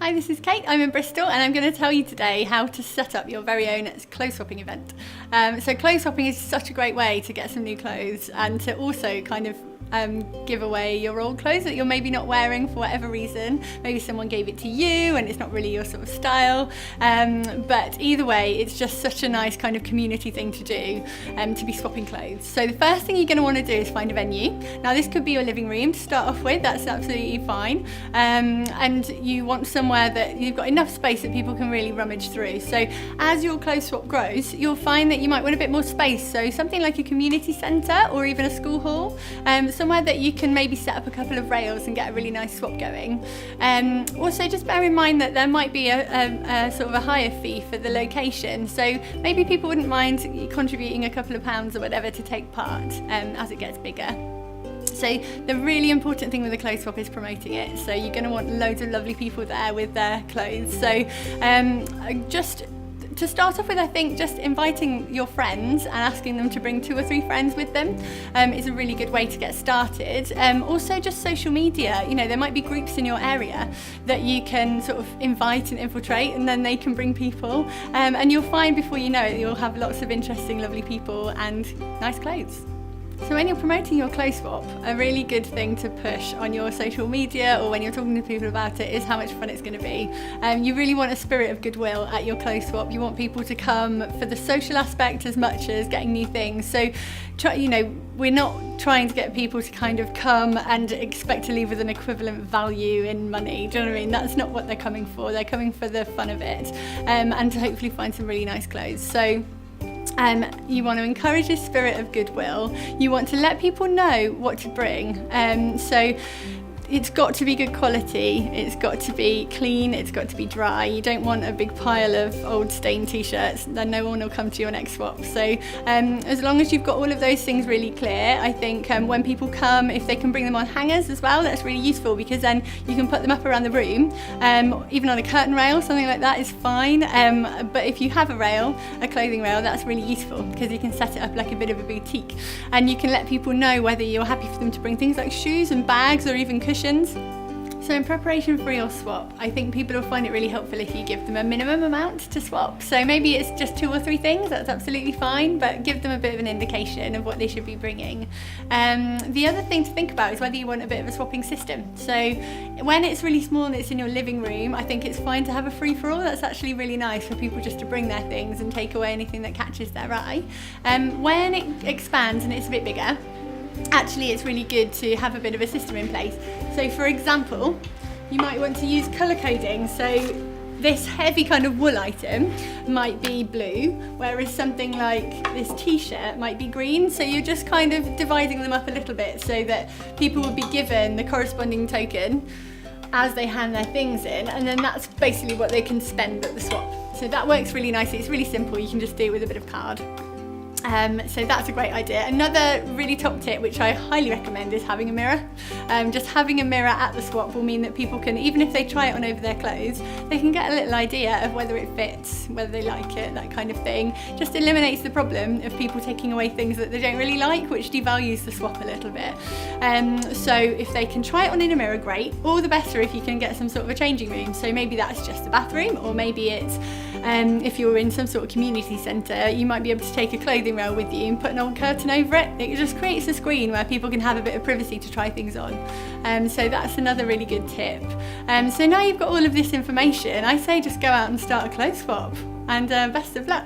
Hi, this is Kate. I'm in Bristol and I'm going to tell you today how to set up your very own clothes swapping event. So clothes swapping is such a great way to get some new clothes and to also kind of give away your old clothes that you're maybe not wearing for whatever reason. Maybe someone gave it to you and it's not really your sort of style. But either way, it's just such a nice kind of community thing to do, to be swapping clothes. So the first thing you're going to want to do is find a venue. Now this could be your living room to start off with, that's absolutely fine. And you want somewhere that you've got enough space that people can really rummage through. So as your clothes swap grows, you'll find that you might want a bit more space. So something like a community centre or even a school hall. Somewhere that you can maybe set up a couple of rails and get a really nice swap going. Also just bear in mind that there might be a sort of a higher fee for the location, so maybe people wouldn't mind contributing a couple of pounds or whatever to take part as it gets bigger. So the really important thing with the clothes swap is promoting it, so you're going to want loads of lovely people there with their clothes. So just to start off with, I think just inviting your friends and asking them to bring 2 or 3 friends with them is a really good way to get started. Also just social media, you know, there might be groups in your area that you can sort of invite and infiltrate, and then they can bring people, and you'll find before you know it you'll have lots of interesting lovely people and nice clothes. So when you're promoting your clothes swap, a really good thing to push on your social media or when you're talking to people about it is how much fun it's going to be. You really want a spirit of goodwill at your clothes swap. You want people to come for the social aspect as much as getting new things. So we're not trying to get people to kind of come and expect to leave with an equivalent value in money. Do you know what I mean? That's not what they're coming for. They're coming for the fun of it, and to hopefully find some really nice clothes. So you want to encourage a spirit of goodwill. You want to let people know what to bring. So it's got to be good quality, it's got to be clean, it's got to be dry. You don't want a big pile of old stained t-shirts, then no one will come to your next swap. So as long as you've got all of those things really clear, I think when people come, if they can bring them on hangers as well, that's really useful, because then you can put them up around the room, even on a curtain rail, something like that is fine. But if you have a rail, a clothing rail, that's really useful because you can set it up like a bit of a boutique, and you can let people know whether you're happy for them to bring things like shoes and bags or even cushions. So in preparation for your swap, I think people will find it really helpful if you give them a minimum amount to swap. So maybe it's just 2 or 3 things, that's absolutely fine, but give them a bit of an indication of what they should be bringing. The other thing to think about is whether you want a bit of a swapping system. So when it's really small and it's in your living room, I think it's fine to have a free-for-all. That's actually really nice for people just to bring their things and take away anything that catches their eye. When it expands and it's a bit bigger, actually it's really good to have a bit of a system in place. So for example, you might want to use colour coding. So this heavy kind of wool item might be blue, whereas something like this t-shirt might be green. So you're just kind of dividing them up a little bit so that people will be given the corresponding token as they hand their things in, and then that's basically what they can spend at the swap. So that works really nicely. It's really simple, you can just do it with a bit of card. So that's a great idea. Another really top tip, which I highly recommend, is having a mirror. Just having a mirror at the swap will mean that people can, even if they try it on over their clothes, they can get a little idea of whether it fits, whether they like it, that kind of thing. Just eliminates the problem of people taking away things that they don't really like, which devalues the swap a little bit. So if they can try it on in a mirror, great. All the better if you can get some sort of a changing room. So maybe that's just the bathroom, or maybe it's if you're in some sort of community centre, you might be able to take a clothing rail with you and put an old curtain over it. It just creates a screen where people can have a bit of privacy to try things on. So that's another really good tip. So now you've got all of this information, I say just go out and start a clothes swap, and best of luck.